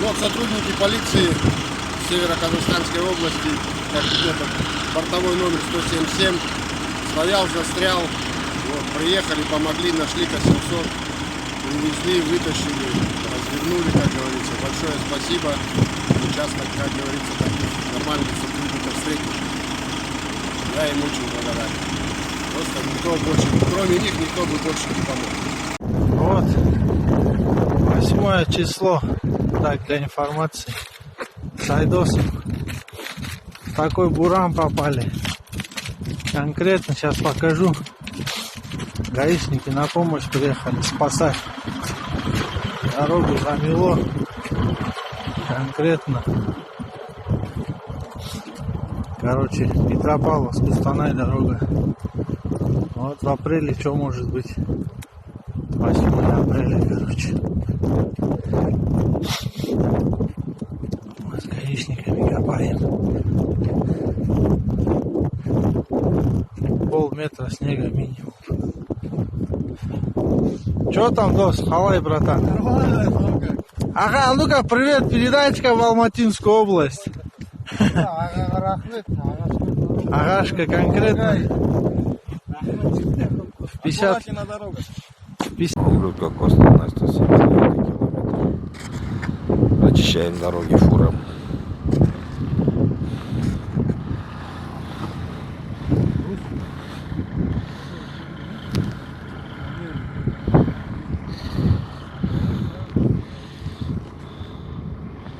вот сотрудники полиции Северо-Казахстанской области, как этот бортовой номер 177, стоял, застрял. Вот, приехали, помогли, нашли К-700, увезли, вытащили, развернули, как говорится. Большое спасибо. Часто, как говорится, таких нормальных сотрудников встретишь. Я им очень благодарен. Просто никто больше, кроме них, никто бы больше не помог. Вот, 8 число, так, для информации, Сайдосов, в такой буран попали, конкретно сейчас покажу, гаишники на помощь приехали спасать, дорогу замело, конкретно, короче, Петропавловск, Кустанай дорога, вот в апреле что может быть? 8 апреля, короче. Мы с гаишниками копаем. Полметра снега минимум. Чё там, Дос? Халай, братан. Нормально, Ага, а ну-ка, привет, передачка в Алматинскую область. Агашка конкретно. 50. Ублюдка Коста на 179 километров. Очищаем дороги фуром.